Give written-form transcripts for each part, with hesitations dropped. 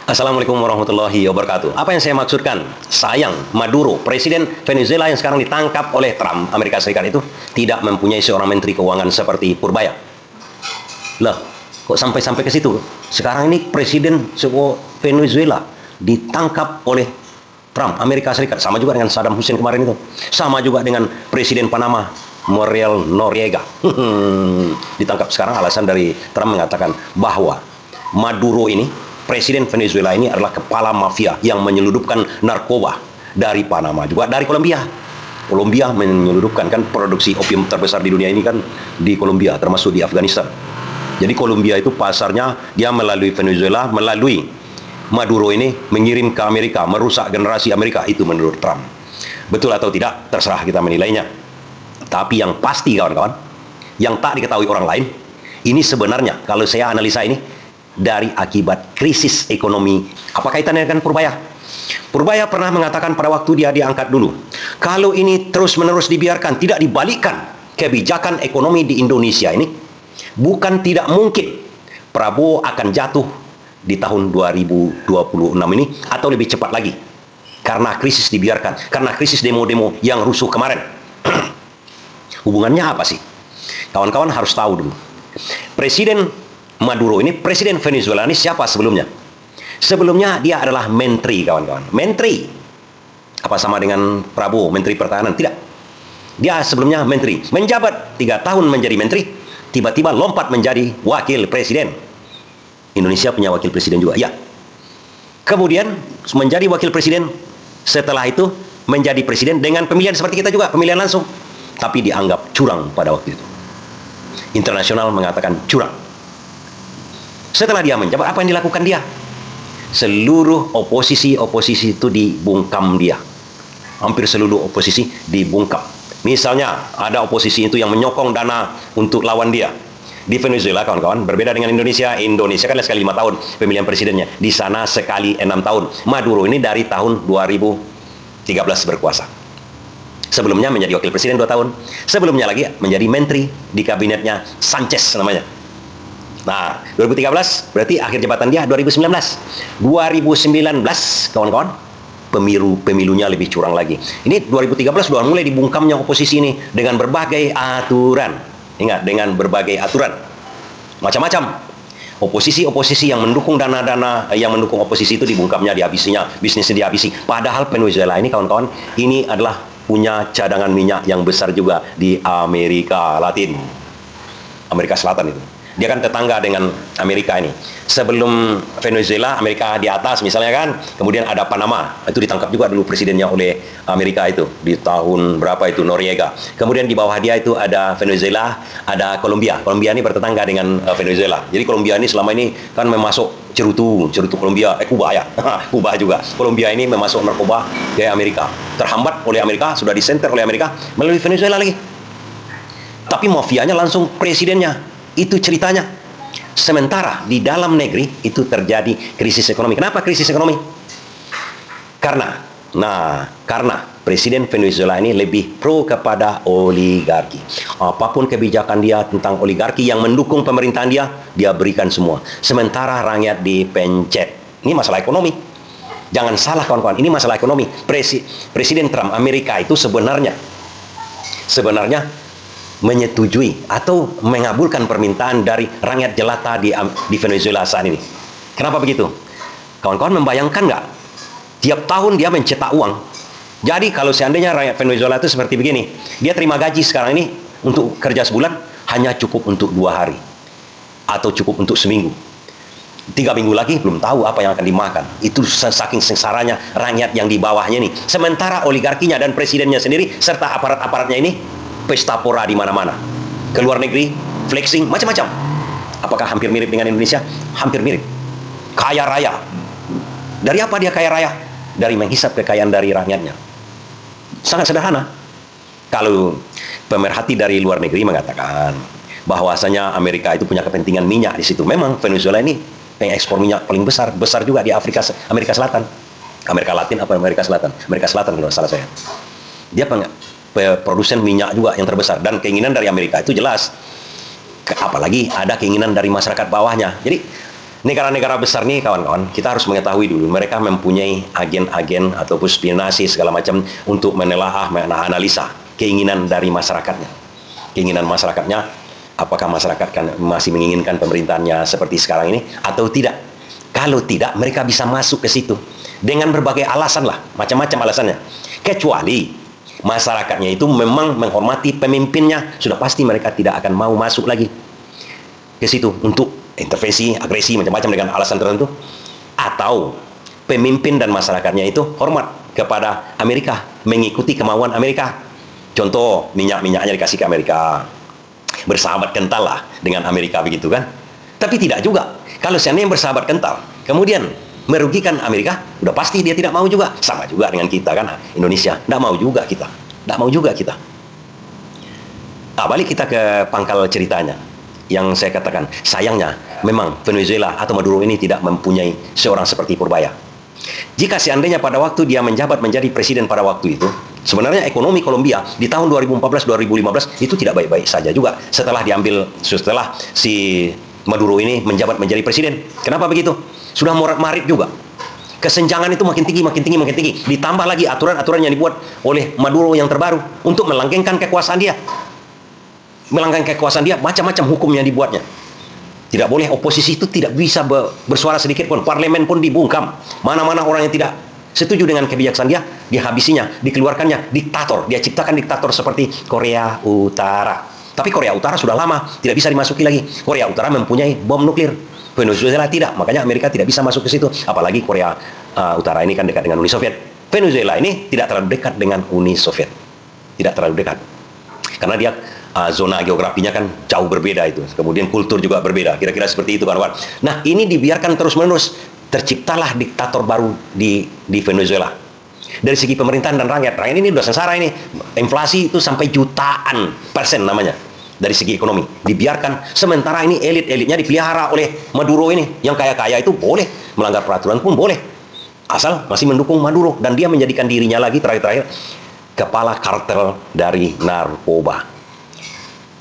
Assalamualaikum warahmatullahi wabarakatuh. Apa yang saya maksudkan? Sayang, Maduro, presiden Venezuela yang sekarang ditangkap oleh Trump, Amerika Serikat itu tidak mempunyai seorang menteri keuangan seperti Purbaya. Lah, kok sampai ke situ? Sekarang ini presiden sebuah Venezuela ditangkap oleh Trump, Amerika Serikat. Sama juga dengan Saddam Hussein kemarin itu. Sama juga dengan presiden Panama, Muriel Noriega. Ditangkap sekarang alasan dari Trump mengatakan bahwa Maduro ini, presiden Venezuela ini adalah kepala mafia yang menyelundupkan narkoba dari Panama, juga dari Kolombia. Kolombia menyelundupkan, kan produksi opium terbesar di dunia ini kan di Kolombia, termasuk di Afghanistan. Jadi Kolombia itu pasarnya dia melalui Venezuela, melalui Maduro ini mengirim ke Amerika, merusak generasi Amerika. Itu menurut Trump. Betul atau tidak, terserah kita menilainya. Tapi yang pasti kawan-kawan, yang tak diketahui orang lain, ini sebenarnya kalau saya analisa ini dari akibat krisis ekonomi. Apa kaitannya dengan Purbaya? Purbaya pernah mengatakan pada waktu dia diangkat dulu, kalau ini terus-menerus dibiarkan, tidak dibalikkan kebijakan ekonomi di Indonesia ini, bukan tidak mungkin Prabowo akan jatuh di tahun 2026 ini, atau lebih cepat lagi. Karena krisis dibiarkan, karena krisis demo-demo yang rusuh kemarin. Hubungannya apa sih? Kawan-kawan harus tahu dulu. Presiden Maduro ini, presiden Venezuela ini siapa sebelumnya? Sebelumnya dia adalah menteri, kawan-kawan. Menteri. Apa sama dengan Prabowo, menteri pertahanan? Tidak. Dia sebelumnya menteri. Menjabat 3 tahun menjadi menteri, tiba-tiba lompat menjadi wakil presiden. Indonesia punya wakil presiden juga. Ya. Kemudian menjadi wakil presiden, setelah itu menjadi presiden dengan pemilihan seperti kita juga, pemilihan langsung. Tapi dianggap curang pada waktu itu. Internasional mengatakan curang. Setelah dia menjabat, apa yang dilakukan dia? Seluruh oposisi itu dibungkam dia. Hampir seluruh oposisi dibungkam. Misalnya, ada oposisi itu yang menyokong dana untuk lawan dia. Di Venezuela, kawan-kawan, berbeda dengan Indonesia. Indonesia kan sekali 5 tahun pemilihan presidennya. Di sana sekali 6 tahun. Maduro ini dari tahun 2013 berkuasa. Sebelumnya menjadi wakil presiden 2 tahun. Sebelumnya lagi menjadi menteri di kabinetnya Sanchez namanya. Nah, 2013 berarti akhir jabatan dia 2019. 2019, kawan-kawan, pemilunya lebih curang lagi. Ini 2013 sudah mulai dibungkamnya oposisi ini dengan berbagai aturan. Ingat, dengan berbagai aturan. Macam-macam. Oposisi yang mendukung dana-dana, yang mendukung oposisi itu dibungkamnya, dihabisinya, bisnisnya dihabisi. Padahal Venezuela ini, kawan-kawan, ini adalah punya cadangan minyak yang besar juga di Amerika Latin. Amerika Selatan itu. Dia kan tetangga dengan Amerika ini. Sebelum Venezuela, Amerika di atas misalnya kan, kemudian ada Panama, itu ditangkap juga dulu presidennya oleh Amerika itu, di tahun berapa itu, Noriega. Kemudian di bawah dia itu ada Venezuela, ada Kolombia. Kolombia ini bertetangga dengan Venezuela. Jadi Kolombia ini selama ini kan memasuk cerutu Kolombia, Kuba ya, Kuba juga. Kolombia ini memasuk narkoba ke Amerika. Terhambat oleh Amerika, sudah disenter oleh Amerika, melalui Venezuela lagi. Tapi mafianya langsung presidennya. Itu ceritanya. Sementara di dalam negeri itu terjadi krisis ekonomi. Kenapa krisis ekonomi? Karena Presiden Venezuela ini lebih pro kepada oligarki. Apapun kebijakan dia tentang oligarki yang mendukung pemerintahan dia berikan semua. Sementara rakyat dipencet. Ini masalah ekonomi. Jangan salah kawan-kawan, ini masalah ekonomi. Presiden Trump Amerika itu sebenarnya menyetujui atau mengabulkan permintaan dari rakyat jelata di Venezuela saat ini. Kenapa begitu? Kawan-kawan membayangkan nggak? Tiap tahun dia mencetak uang. Jadi kalau seandainya rakyat Venezuela itu seperti begini, dia terima gaji sekarang ini untuk kerja sebulan hanya cukup untuk 2 hari atau cukup untuk seminggu. 3 minggu lagi belum tahu apa yang akan dimakan. Itu saking sengsaranya rakyat yang di bawahnya ini. Sementara oligarkinya dan presidennya sendiri serta aparat-aparatnya ini pesta pora di mana-mana. Ke luar negeri, flexing, macam-macam. Apakah hampir mirip dengan Indonesia? Hampir mirip. Kaya raya. Dari apa dia kaya raya? Dari menghisap kekayaan dari rakyatnya. Sangat sederhana. Kalau pemerhati dari luar negeri mengatakan bahwasanya Amerika itu punya kepentingan minyak di situ. Memang Venezuela ini pengekspor minyak paling besar juga di Amerika Selatan. Amerika Latin apa Amerika Selatan? Amerika Selatan kalau salah saya. Dia produsen minyak juga yang terbesar, dan keinginan dari Amerika itu jelas, apalagi ada keinginan dari masyarakat bawahnya. Jadi Negara-negara besar nih kawan-kawan, kita harus mengetahui dulu, mereka mempunyai agen-agen atau spionase segala macam untuk menelaah, menganalisa keinginan dari masyarakatnya. Keinginan masyarakatnya, apakah masyarakat kan masih menginginkan pemerintahannya seperti sekarang ini atau tidak. Kalau tidak, mereka bisa masuk ke situ dengan berbagai alasan lah, macam-macam alasannya. Kecuali masyarakatnya itu memang menghormati pemimpinnya, sudah pasti mereka tidak akan mau masuk lagi ke situ untuk intervensi, agresi, macam-macam dengan alasan tertentu. Atau pemimpin dan masyarakatnya itu hormat kepada Amerika, mengikuti kemauan Amerika. Contoh, minyak-minyaknya dikasih ke Amerika, bersahabat kental lah dengan Amerika begitu kan. Tapi tidak juga. Kalau seandainya bersahabat kental, kemudian merugikan Amerika, udah pasti dia tidak mau juga. Sama juga dengan kita kan, Indonesia. Tidak mau juga kita. Tidak mau juga kita. Nah, balik kita ke pangkal ceritanya. Yang saya katakan, sayangnya memang Venezuela atau Maduro ini tidak mempunyai seorang seperti Purbaya. Jika seandainya pada waktu dia menjabat menjadi presiden pada waktu itu, sebenarnya ekonomi Kolombia di tahun 2014-2015 itu tidak baik-baik saja juga setelah si Maduro ini menjabat menjadi presiden. Kenapa begitu? Sudah morat-marit juga. Kesenjangan itu makin tinggi, makin tinggi, makin tinggi. Ditambah lagi aturan-aturan yang dibuat oleh Maduro yang terbaru untuk melanggengkan kekuasaan dia. Melanggar kekuasaan dia, macam-macam hukum yang dibuatnya. Tidak boleh, oposisi itu tidak bisa bersuara sedikit pun. Parlemen pun dibungkam. Mana-mana orang yang tidak setuju dengan kebijaksanaan dia, dihabisinya, dikeluarkannya. Diktator, dia ciptakan diktator seperti Korea Utara. Tapi Korea Utara sudah lama, tidak bisa dimasuki lagi. Korea Utara mempunyai bom nuklir. Venezuela tidak, makanya Amerika tidak bisa masuk ke situ. Apalagi Korea Utara ini kan dekat dengan Uni Soviet. Venezuela ini tidak terlalu dekat dengan Uni Soviet. Tidak terlalu dekat. Karena dia zona geografinya kan jauh berbeda itu. Kemudian kultur juga berbeda. Kira-kira seperti itu kawan-kawan. Nah, ini dibiarkan terus-menerus. Terciptalah diktator baru di Venezuela. Dari segi pemerintahan dan rakyat. Rakyat ini sudah sengsara ini. Inflasi itu sampai jutaan persen namanya. Dari segi ekonomi. Dibiarkan. Sementara ini elit-elitnya dipelihara oleh Maduro ini. Yang kaya-kaya itu boleh. Melanggar peraturan pun boleh. Asal masih mendukung Maduro. Dan dia menjadikan dirinya lagi terakhir-terakhir kepala kartel dari narkoba.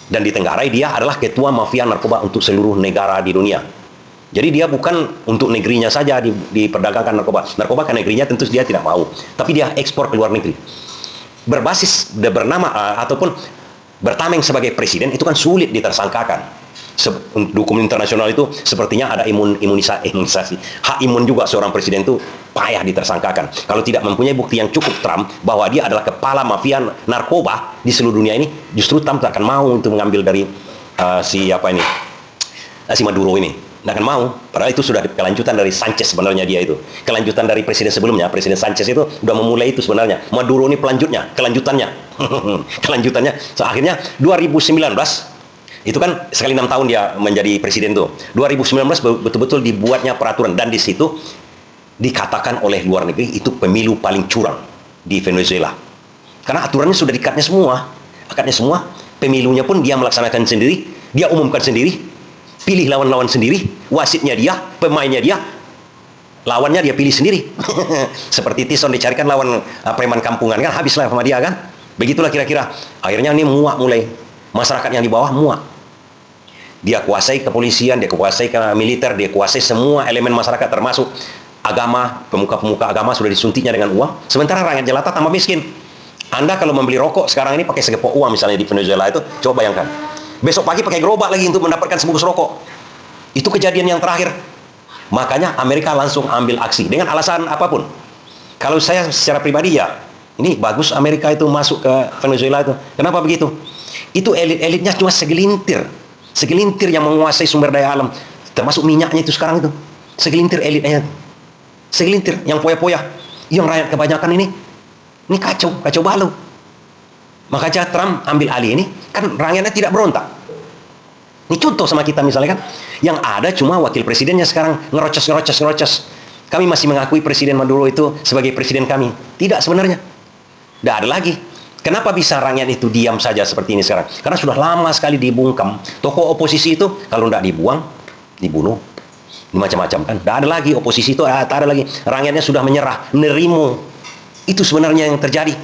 Dan ditenggarai dia adalah ketua mafia narkoba untuk seluruh negara di dunia. Jadi dia bukan untuk negerinya saja diperdagangkan narkoba. Narkoba ke negerinya tentu dia tidak mau. Tapi dia ekspor ke luar negeri. Berbasis, bernama ataupun bertameng sebagai presiden itu kan sulit ditersangkakan. Hukum internasional itu sepertinya ada imunisasi. Hak imun juga seorang presiden itu payah ditersangkakan. Kalau tidak mempunyai bukti yang cukup Trump bahwa dia adalah kepala mafia narkoba di seluruh dunia ini, justru Trump tak akan mau untuk mengambil dari si Maduro ini. Tidak akan mau. Padahal itu sudah kelanjutan dari Sanchez sebenarnya dia itu. Kelanjutan dari presiden sebelumnya. Presiden Sanchez itu sudah memulai itu sebenarnya. Maduro ini pelanjutnya, kelanjutannya. Kelanjutannya. So, akhirnya 2019 itu kan sekali 6 tahun dia menjadi presiden tuh. 2019 betul-betul dibuatnya peraturan dan di situ dikatakan oleh luar negeri itu pemilu paling curang di Venezuela. Karena aturannya sudah dikatnya semua. Akadnya semua, pemilunya pun dia melaksanakan sendiri, dia umumkan sendiri, pilih lawan-lawan sendiri, wasitnya dia, pemainnya dia, lawannya dia pilih sendiri. Seperti Tison dicarikan lawan preman kampungan kan habislah sama dia kan. Begitulah kira-kira. Akhirnya ini muak mulai. Masyarakat yang di bawah muak. Dia kuasai kepolisian, dia kuasai ke militer, dia kuasai semua elemen masyarakat termasuk agama, pemuka-pemuka agama sudah disuntiknya dengan uang. Sementara rakyat jelata tambah miskin. Anda kalau membeli rokok sekarang ini pakai segepok uang misalnya di Venezuela itu, coba bayangkan. Besok pagi pakai gerobak lagi untuk mendapatkan sebungkus rokok. Itu kejadian yang terakhir. Makanya Amerika langsung ambil aksi dengan alasan apapun. Kalau saya secara pribadi ya, ini bagus Amerika itu masuk ke Venezuela itu. Kenapa begitu? Itu elit-elitnya cuma segelintir. Segelintir yang menguasai sumber daya alam. Termasuk minyaknya itu sekarang itu. Segelintir elitnya. Segelintir yang poya-poya. Yang rakyat kebanyakan ini kacau balau. Makanya Trump ambil alih ini, kan rakyatnya tidak berontak. Ini contoh sama kita misalnya kan. Yang ada cuma wakil presidennya sekarang ngerocos. Kami masih mengakui Presiden Maduro itu sebagai presiden kami. Tidak sebenarnya. Tidak ada lagi. Kenapa bisa rakyat itu diam saja seperti ini sekarang? Karena sudah lama sekali dibungkam. Tokoh oposisi itu kalau tidak dibuang, dibunuh. Macam-macam kan. Tidak ada lagi oposisi itu, tak ada lagi. Rakyatnya sudah menyerah, nerimo. Itu sebenarnya yang terjadi.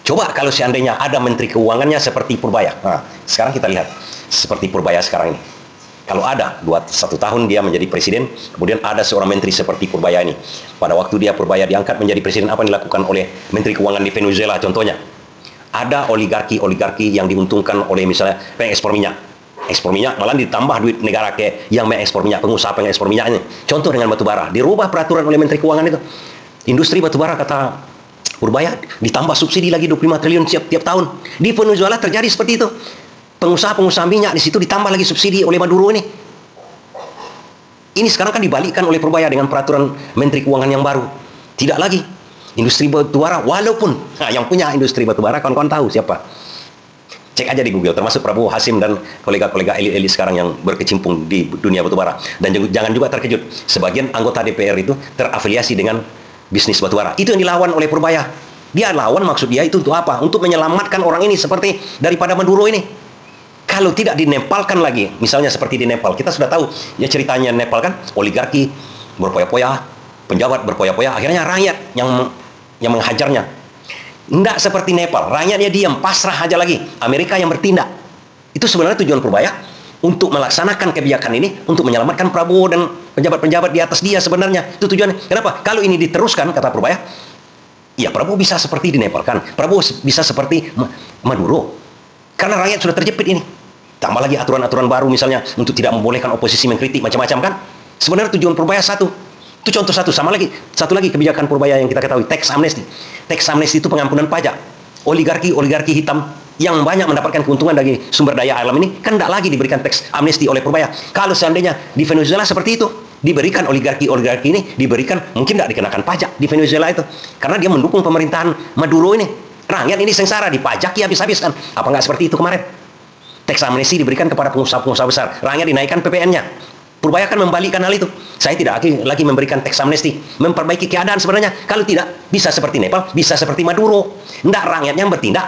Coba kalau seandainya ada menteri keuangannya seperti Purbaya. Nah, sekarang kita lihat seperti Purbaya sekarang ini. Kalau ada, 1 tahun dia menjadi presiden, kemudian ada seorang menteri seperti Purbaya ini. Pada waktu dia Purbaya diangkat menjadi presiden, apa yang dilakukan oleh Menteri Keuangan di Venezuela contohnya? Ada oligarki-oligarki yang diuntungkan oleh misalnya pengekspor minyak. Ekspor minyak, malah ditambah duit negara ke yang mengekspor minyak, pengusaha pengekspor minyak ini. Contoh dengan batubara, dirubah peraturan oleh Menteri Keuangan itu. Industri batubara kata Purbaya, ditambah subsidi lagi 25 triliun tiap tahun. Di Venezuela terjadi seperti itu. Pengusaha-pengusaha minyak di situ ditambah lagi subsidi oleh Maduro ini. Ini sekarang kan dibalikkan oleh Purbaya dengan peraturan Menteri Keuangan yang baru. Tidak lagi. Industri batubara, walaupun yang punya industri batubara, kawan-kawan tahu siapa. Cek aja di Google, termasuk Prabowo Hasim dan kolega-kolega elit-elit sekarang yang berkecimpung di dunia batubara. Dan jangan juga terkejut, sebagian anggota DPR itu terafiliasi dengan bisnis batubara. Itu yang dilawan oleh Purbaya. Dia lawan, maksud dia itu untuk apa? Untuk menyelamatkan orang ini seperti daripada Maduro ini. Kalau tidak dinepalkan lagi, misalnya seperti di Nepal, kita sudah tahu ya ceritanya Nepal kan, oligarki berpoya-poya, penjabat berpoya-poya, akhirnya rakyat yang menghajarnya. Tidak seperti Nepal, rakyatnya diam, pasrah aja lagi, Amerika yang bertindak. Itu sebenarnya tujuan Purbaya, untuk melaksanakan kebijakan ini, untuk menyelamatkan Prabowo dan penjabat-penjabat di atas dia sebenarnya. Itu tujuannya. Kenapa? Kalau ini diteruskan, kata Purbaya, ya Prabowo bisa seperti di Nepal kan, Prabowo bisa seperti Maduro. Karena rakyat sudah terjepit ini. Tambah lagi aturan-aturan baru misalnya untuk tidak membolehkan oposisi mengkritik macam-macam kan. Sebenarnya tujuan Purbaya satu. Itu contoh satu. Satu lagi kebijakan Purbaya yang kita ketahui, tax amnesty. Tax amnesty itu pengampunan pajak. Oligarki hitam yang banyak mendapatkan keuntungan dari sumber daya alam ini kan tidak lagi diberikan tax amnesty oleh Purbaya. Kalau seandainya di Venezuela seperti itu, diberikan oligarki ini diberikan, mungkin tidak dikenakan pajak di Venezuela itu. Karena dia mendukung pemerintahan Maduro ini. Rakyat ini sengsara, dipajaki habis-habis kan. Apa nggak seperti itu kemarin? Tax amnesty diberikan kepada pengusaha-pengusaha besar. Rakyat dinaikkan PPN-nya. Purbaya akan membalikkan hal itu. Saya tidak lagi memberikan tax amnesty. Memperbaiki keadaan sebenarnya. Kalau tidak, bisa seperti Nepal, bisa seperti Maduro. Tidak rakyatnya yang bertindak.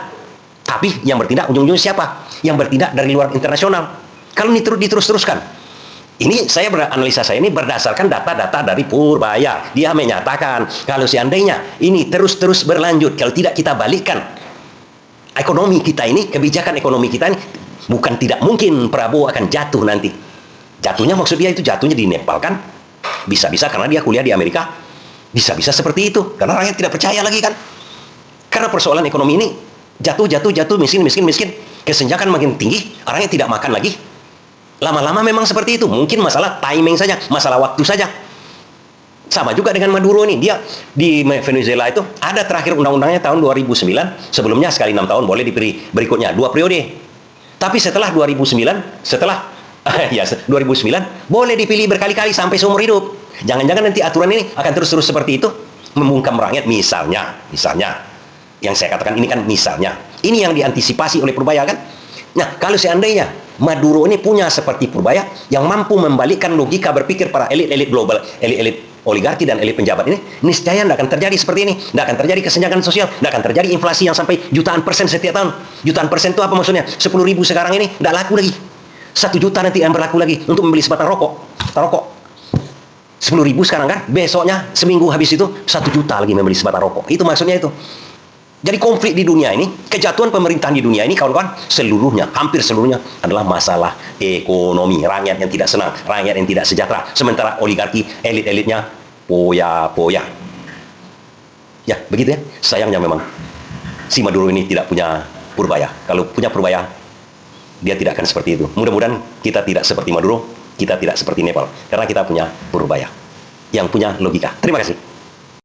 Tapi yang bertindak ujung-ujungnya siapa? Yang bertindak dari luar internasional. Kalau ini diterus-teruskan. Ini analisa saya ini berdasarkan data-data dari Purbaya. Dia menyatakan kalau seandainya ini terus-terus berlanjut, kalau tidak kita balikkan ekonomi kita ini, kebijakan ekonomi kita ini, bukan tidak mungkin Prabowo akan jatuh nanti. Jatuhnya maksud dia itu jatuhnya di Nepal kan? Bisa-bisa karena dia kuliah di Amerika. Bisa-bisa seperti itu. Karena rakyat tidak percaya lagi kan? Karena persoalan ekonomi ini jatuh, miskin. Kesenjangan makin tinggi, orangnya tidak makan lagi. Lama-lama memang seperti itu. Mungkin masalah timing saja, masalah waktu saja. Sama juga dengan Maduro ini. Dia di Venezuela itu ada terakhir undang-undangnya tahun 2009. Sebelumnya sekali 6 tahun boleh dipilih berikutnya 2 periode. Tapi setelah 2009, 2009 boleh dipilih berkali-kali sampai seumur hidup. Jangan-jangan nanti aturan ini akan terus-terus seperti itu, membungkam rakyat misalnya. Yang saya katakan ini kan misalnya. Ini yang diantisipasi oleh Purbaya kan. Nah, kalau seandainya Maduro ini punya seperti Purbaya yang mampu membalikkan logika berpikir para elit-elit global, elit-elit oligarki dan elit penjabat ini, niscaya tidak akan terjadi seperti ini. Tidak akan terjadi kesenjangan sosial, tidak akan terjadi inflasi yang sampai jutaan persen setiap tahun. Jutaan persen itu apa maksudnya? 10.000 sekarang ini tidak laku lagi. 1 juta nanti yang berlaku lagi untuk membeli sebatang rokok. 10.000 sekarang kan, besoknya seminggu habis itu 1 juta lagi membeli sebatang rokok. Itu maksudnya itu. Jadi konflik di dunia ini, kejatuhan pemerintahan di dunia ini, kawan-kawan, hampir seluruhnya adalah masalah ekonomi. Rakyat yang tidak senang, rakyat yang tidak sejahtera. Sementara oligarki, elit-elitnya, poya-poya. Ya, begitu ya. Sayangnya memang, si Maduro ini tidak punya Purbaya. Kalau punya Purbaya, dia tidak akan seperti itu. Mudah-mudahan kita tidak seperti Maduro, kita tidak seperti Nepal. Karena kita punya Purbaya, yang punya logika. Terima kasih.